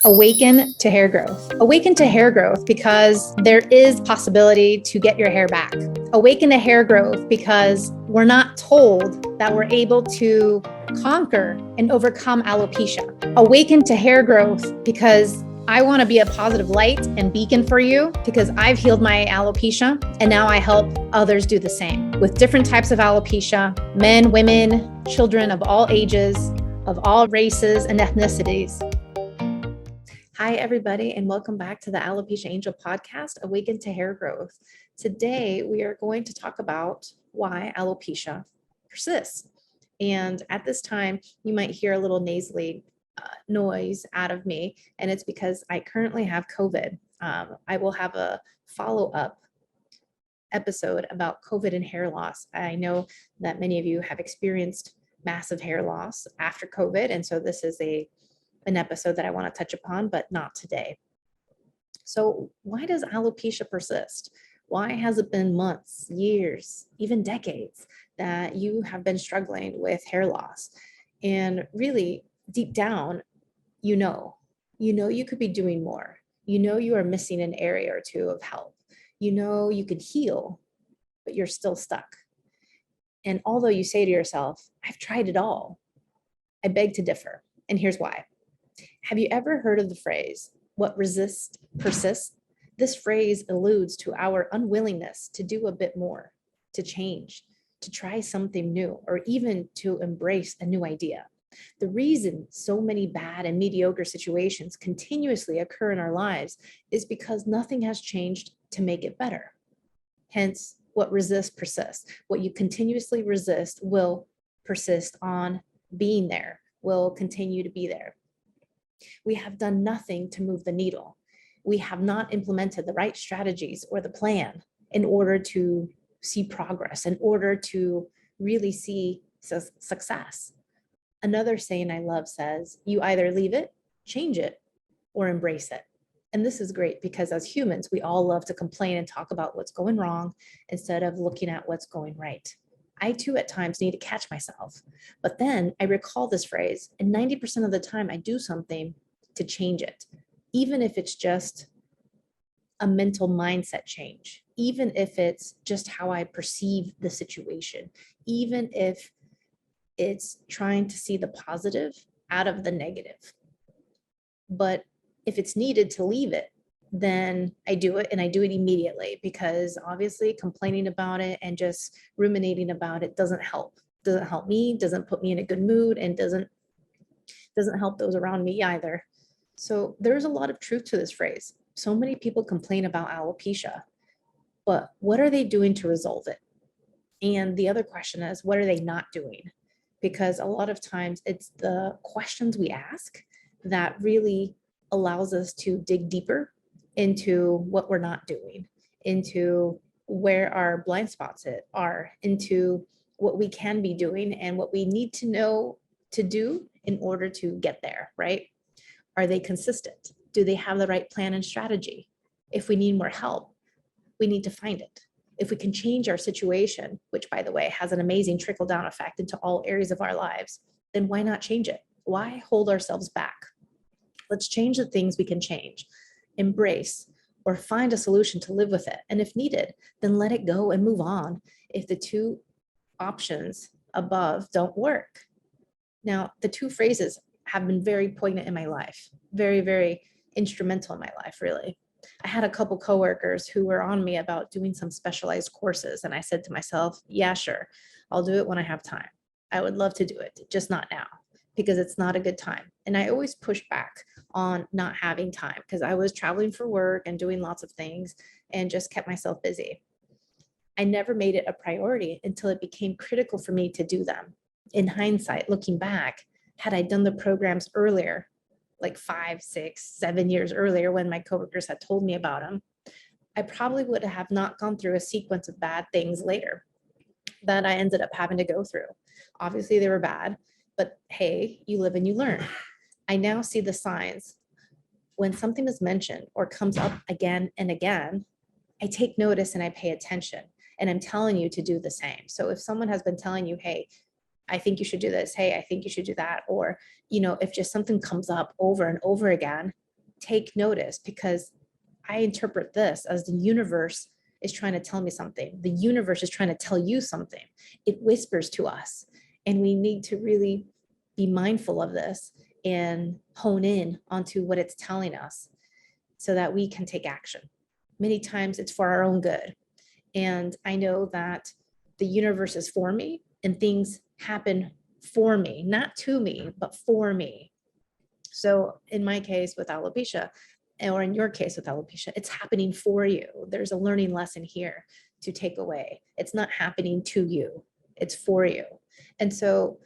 Awaken to hair growth. Awaken to hair growth because there is possibility to get your hair back. Awaken to hair growth because we're not told that we're able to conquer and overcome alopecia. Awaken to hair growth because I want to be a positive light and beacon for you because I've healed my alopecia and now I help others do the same with different types of alopecia, men, women, children of all ages, of all races and ethnicities. Hi, everybody, and welcome back to the Alopecia Angel podcast, Awaken to Hair Growth. Today, we are going to talk about why alopecia persists. And at this time, you might hear a little nasally noise out of me, and it's because I currently have COVID. I will have a follow-up episode about COVID and hair loss. I know that many of you have experienced massive hair loss after COVID, and so this is an episode that I want to touch upon, but not today. So why does alopecia persist? Why has it been months, years, even decades that you have been struggling with hair loss? And really deep down, you know you could be doing more. You know you are missing an area or two of help. You know you could heal, but you're still stuck. And although you say to yourself, I've tried it all, I beg to differ. And here's why. Have you ever heard of the phrase, what resists persists? This phrase alludes to our unwillingness to do a bit more, to change, to try something new, or even to embrace a new idea. The reason so many bad and mediocre situations continuously occur in our lives is because nothing has changed to make it better. Hence, what resists persists. What you continuously resist will persist on being there, will continue to be there. We have done nothing to move the needle. We have not implemented the right strategies or the plan in order to see progress, in order to really see success. Another saying I love says, you either leave it, change it, or embrace it. And this is great because as humans, we all love to complain and talk about what's going wrong instead of looking at what's going right. I too at times need to catch myself, but then I recall this phrase, and 90% of the time I do something to change it, even if it's just a mental mindset change, even if it's just how I perceive the situation, even if it's trying to see the positive out of the negative. But if it's needed to leave it, then I do it, and I do it immediately, because obviously complaining about it and just ruminating about it doesn't help. Doesn't help me, doesn't put me in a good mood, and doesn't help those around me either. So there's a lot of truth to this phrase. So many people complain about alopecia, but what are they doing to resolve it? And the other question is, what are they not doing? Because a lot of times it's the questions we ask that really allows us to dig deeper into what we're not doing, into where our blind spots are, into what we can be doing and what we need to know to do in order to get there, right? Are they consistent? Do they have the right plan and strategy? If we need more help, we need to find it. If we can change our situation, which by the way has an amazing trickle down effect into all areas of our lives, then why not change it? Why hold ourselves back? Let's change the things we can change, embrace, or find a solution to live with it. And if needed, then let it go and move on if the two options above don't work. Now, the two phrases have been very poignant in my life, very, very instrumental in my life, really. I had a couple coworkers who were on me about doing some specialized courses. And I said to myself, yeah, sure, I'll do it when I have time. I would love to do it, just not now, because it's not a good time. And I always push back on not having time because I was traveling for work and doing lots of things and just kept myself busy. I never made it a priority until it became critical for me to do them. In hindsight, looking back, had I done the programs earlier, like 5, 6, 7 years earlier when my coworkers had told me about them, I probably would have not gone through a sequence of bad things later that I ended up having to go through. Obviously, they were bad, but hey, you live and you learn. I now see the signs. When something is mentioned or comes up again and again, I take notice and I pay attention. And I'm telling you to do the same. So if someone has been telling you, hey, I think you should do this. Hey, I think you should do that. Or, if just something comes up over and over again, take notice, because I interpret this as the universe is trying to tell me something. The universe is trying to tell you something. It whispers to us, and we need to really be mindful of this and hone in onto what it's telling us so that we can take action. Many times it's for our own good. And I know that the universe is for me and things happen for me, not to me, but for me. So in my case with alopecia, or in your case with alopecia, it's happening for you. There's a learning lesson here to take away. It's not happening to you, it's for you. And so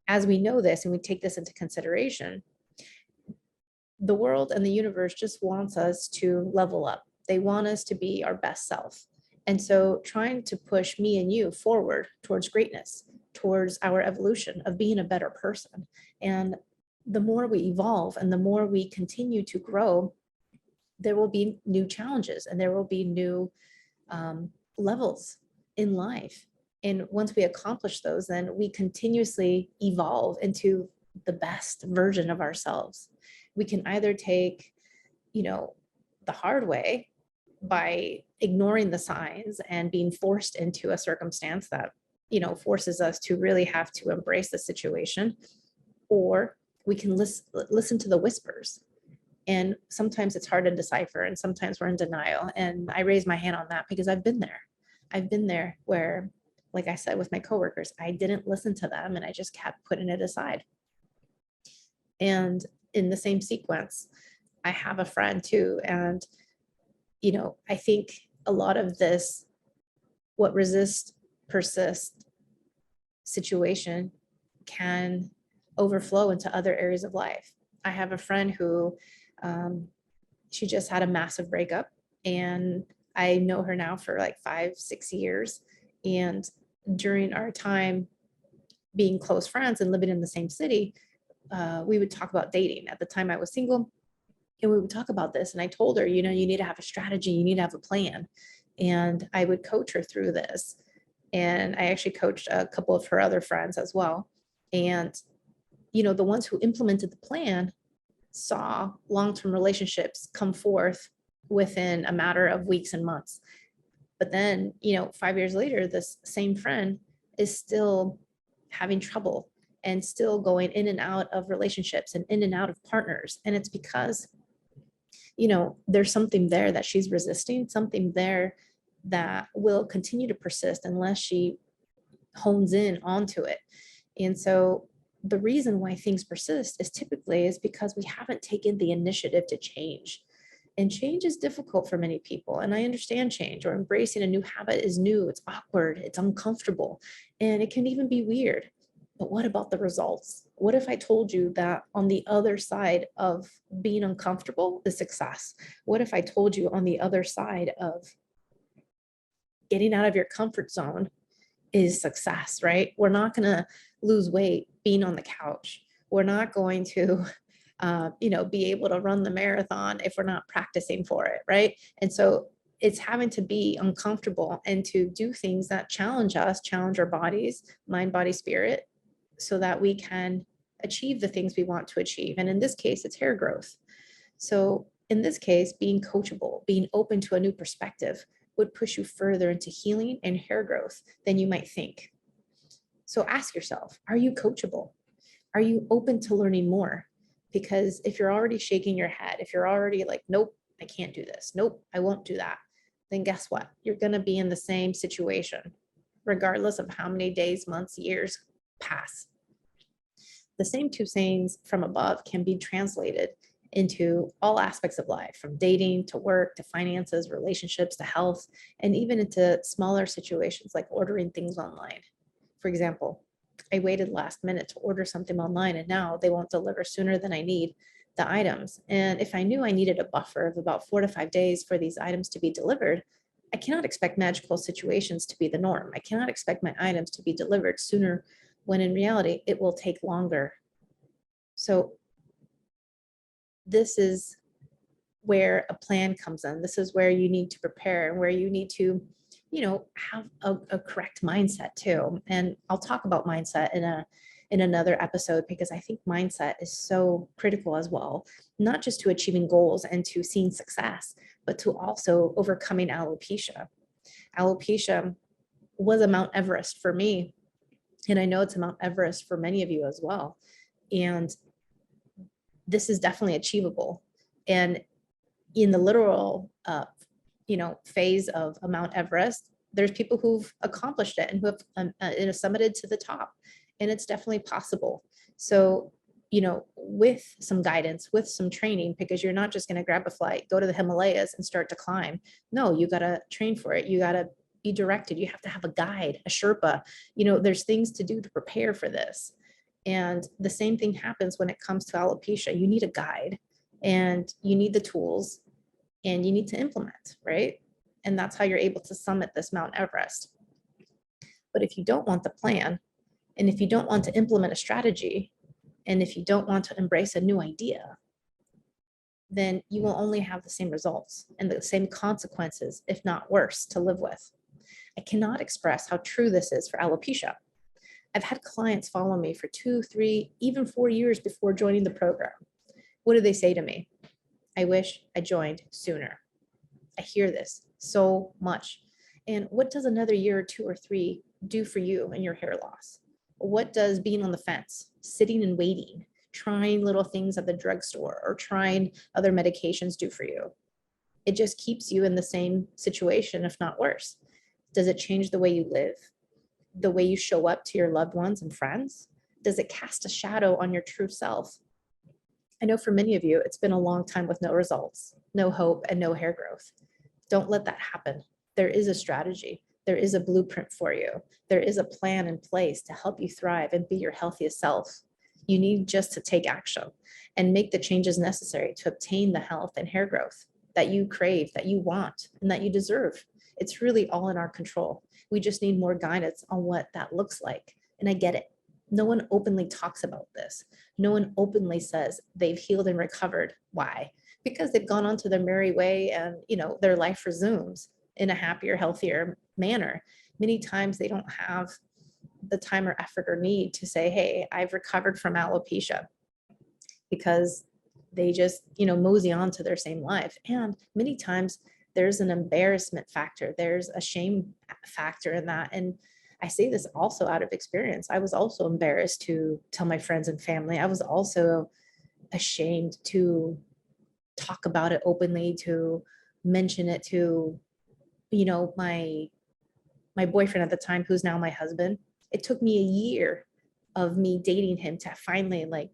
as we know this and we take this into consideration, the world and the universe just wants us to level up. They want us to be our best self. And so trying to push me and you forward towards greatness, towards our evolution of being a better person. And the more we evolve and the more we continue to grow, there will be new challenges and there will be new levels in life. And once we accomplish those, then we continuously evolve into the best version of ourselves. We can either take, the hard way by ignoring the signs and being forced into a circumstance that, forces us to really have to embrace the situation, or we can listen to the whispers. And sometimes it's hard to decipher, and sometimes we're in denial. And I raise my hand on that because I've been there. I've been there where, like I said, with my coworkers, I didn't listen to them and I just kept putting it aside. And in the same sequence, I have a friend too. And, I think a lot of this, what resist, persist situation can overflow into other areas of life. I have a friend who, she just had a massive breakup, and I know her now for like 5-6 years. And during our time being close friends and living in the same city, we would talk about dating. At the time I was single, and we would talk about this. And I told her, you need to have a strategy, you need to have a plan. And I would coach her through this. And I actually coached a couple of her other friends as well. And, the ones who implemented the plan saw long-term relationships come forth within a matter of weeks and months. But then, 5 years later, this same friend is still having trouble and still going in and out of relationships and in and out of partners. And it's because, there's something there that she's resisting, something there that will continue to persist unless she hones in onto it. And so the reason why things persist is because we haven't taken the initiative to change. And change is difficult for many people. And I understand change, or embracing a new habit is new, it's awkward, it's uncomfortable, and it can even be weird. But what about the results? What if I told you that on the other side of being uncomfortable is success? What if I told you on the other side of getting out of your comfort zone is success, right? We're not going to lose weight being on the couch. We're not going to, be able to run the marathon if we're not practicing for it, right? And so it's having to be uncomfortable and to do things that challenge us, challenge our bodies, mind, body, spirit, so that we can achieve the things we want to achieve. And in this case, it's hair growth. So in this case, being coachable, being open to a new perspective would push you further into healing and hair growth than you might think. So ask yourself, are you coachable? Are you open to learning more? Because if you're already shaking your head, if you're already like, nope, I can't do this, nope, I won't do that, then guess what? You're going to be in the same situation, regardless of how many days, months, years pass. The same two sayings from above can be translated into all aspects of life, from dating to work to finances, relationships to health, and even into smaller situations like ordering things online. For example, I waited last minute to order something online, and now they won't deliver sooner than I need the items. And if I knew I needed a buffer of about 4 to 5 days for these items to be delivered, I cannot expect magical situations to be the norm. I cannot expect my items to be delivered sooner when in reality, it will take longer. So this is where a plan comes in. This is where you need to prepare and where you need to, have a correct mindset too. And I'll talk about mindset in another episode, because I think mindset is so critical as well. not just to achieving goals and to seeing success, but to also overcoming alopecia. Alopecia was a Mount Everest for me, and I know it's a Mount Everest for many of you as well. And this is definitely achievable. And in the literal, phase of a Mount Everest, there's people who've accomplished it and who have summited to the top, and it's definitely possible. So, with some guidance, with some training, because you're not just going to grab a flight, go to the Himalayas and start to climb. No, you got to train for it. You got to be directed. You have to have a guide, a Sherpa. There's things to do to prepare for this. And the same thing happens when it comes to alopecia. You need a guide and you need the tools and you need to implement, right? And that's how you're able to summit this Mount Everest. But if you don't want the plan, and if you don't want to implement a strategy, and if you don't want to embrace a new idea, then you will only have the same results and the same consequences, if not worse, to live with. I cannot express how true this is for alopecia. I've had clients follow me for 2, 3, even 4 years before joining the program. What do they say to me? I wish I joined sooner. I hear this so much. And what does another year or 2 or 3 do for you and your hair loss? What does being on the fence, sitting and waiting, trying little things at the drugstore or trying other medications do for you? It just keeps you in the same situation, if not worse. Does it change the way you live? The way you show up to your loved ones and friends? Does it cast a shadow on your true self? I know for many of you, it's been a long time with no results, no hope, and no hair growth. Don't let that happen. There is a strategy. There is a blueprint for you. There is a plan in place to help you thrive and be your healthiest self. You need just to take action and make the changes necessary to obtain the health and hair growth that you crave, that you want, and that you deserve. It's really all in our control. We just need more guidance on what that looks like. And I get it. No one openly talks about this. No one openly says they've healed and recovered. Why? Because they've gone on to their merry way and, their life resumes in a happier, healthier manner. Many times they don't have the time or effort or need to say, hey, I've recovered from alopecia, because they just, mosey on to their same life. And many times there's an embarrassment factor. There's a shame factor in that. And I say this also out of experience. I was also embarrassed to tell my friends and family. I was also ashamed to talk about it openly, to mention it to, my boyfriend at the time, who's now my husband. It took me a year of me dating him to finally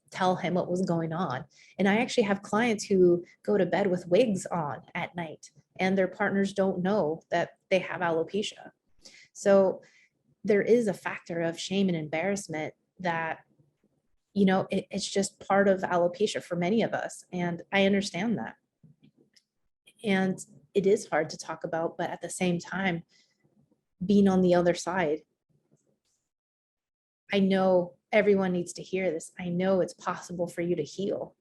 tell him what was going on. And I actually have clients who go to bed with wigs on at night and their partners don't know that they have alopecia. So there is a factor of shame and embarrassment that, it's just part of alopecia for many of us. And I understand that. And it is hard to talk about, but at the same time, being on the other side, I know everyone needs to hear this. I know it's possible for you to heal.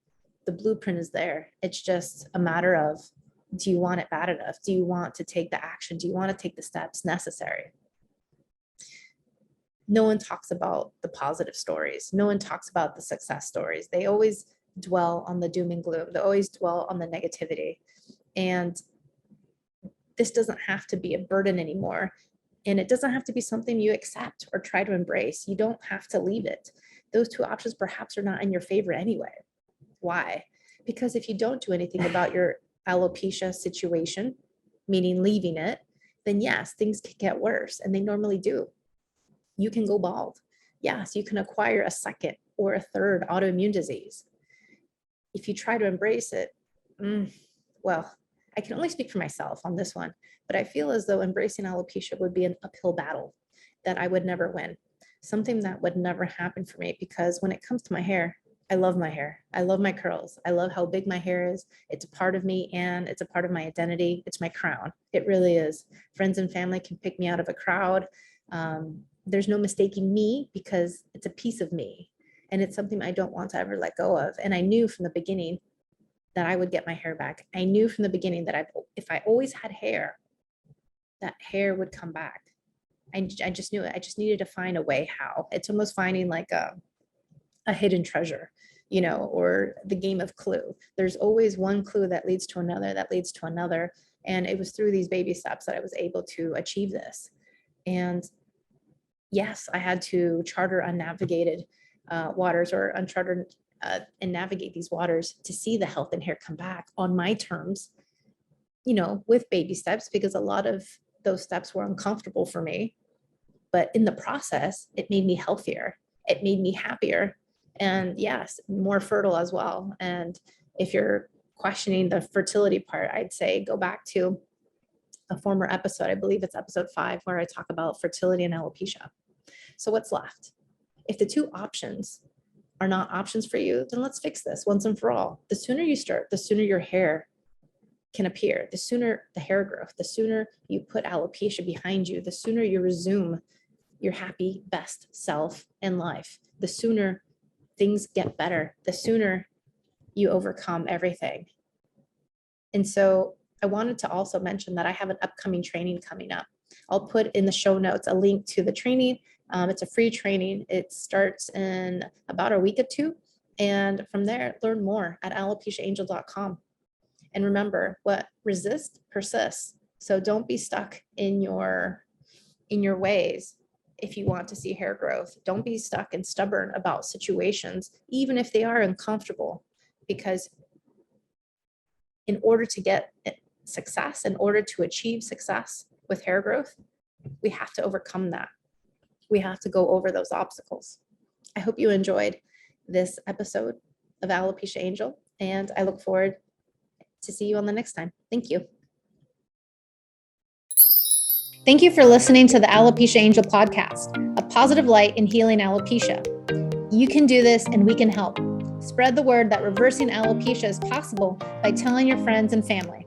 The blueprint is there. It's just a matter of, do you want it bad enough? Do you want to take the action? Do you want to take the steps necessary? No one talks about the positive stories. No one talks about the success stories. They always dwell on the doom and gloom. They always dwell on the negativity. And this doesn't have to be a burden anymore. And it doesn't have to be something you accept or try to embrace. You don't have to leave it. Those two options perhaps are not in your favor anyway. Why? Because if you don't do anything about your alopecia situation, meaning leaving it, then yes, things can get worse, and they normally do. You can go bald. Yes, you can acquire a second or a third autoimmune disease. If you try to embrace it, well, I can only speak for myself on this one, but I feel as though embracing alopecia would be an uphill battle that I would never win, something that would never happen for me, because when it comes to my hair, I love my hair. I love my curls. I love how big my hair is. It's a part of me and it's a part of my identity. It's my crown. It really is. Friends and family can pick me out of a crowd. There's no mistaking me because it's a piece of me, and it's something I don't want to ever let go of. And I knew from the beginning that I would get my hair back. I knew from the beginning that if I always had hair, that hair would come back. I just knew it. I just needed to find a way how. It's almost finding like a hidden treasure. or the game of Clue. There's always one clue that leads to another, that leads to another. And it was through these baby steps that I was able to achieve this. And yes, I had to charter unnavigated waters, or uncharted and navigate these waters to see the health and hair come back on my terms, with baby steps, because a lot of those steps were uncomfortable for me. But in the process, it made me healthier. It made me happier. And yes, more fertile as well. And if you're questioning the fertility part, I'd say go back to a former episode. I believe it's episode 5, where I talk about fertility and alopecia. So what's left? If the two options are not options for you, then let's fix this once and for all. The sooner you start, the sooner your hair can appear, the sooner the hair growth, the sooner you put alopecia behind you, the sooner you resume your happy, best self in life, the sooner things get better, the sooner you overcome everything. And so I wanted to also mention that I have an upcoming training coming up. I'll put in the show notes a link to the training. It's a free training. It starts in about a week or two. And from there, learn more at alopeciaangel.com. And remember, what resists persists. So don't be stuck in your ways if you want to see hair growth. Don't be stuck and stubborn about situations, even if they are uncomfortable, because in order to get success, in order to achieve success with hair growth, we have to overcome that. We have to go over those obstacles. I hope you enjoyed this episode of Alopecia Angel, and I look forward to see you on the next time. Thank you. Thank you for listening to the Alopecia Angel podcast, a positive light in healing alopecia. You can do this, and we can help. Spread the word that reversing alopecia is possible by telling your friends and family.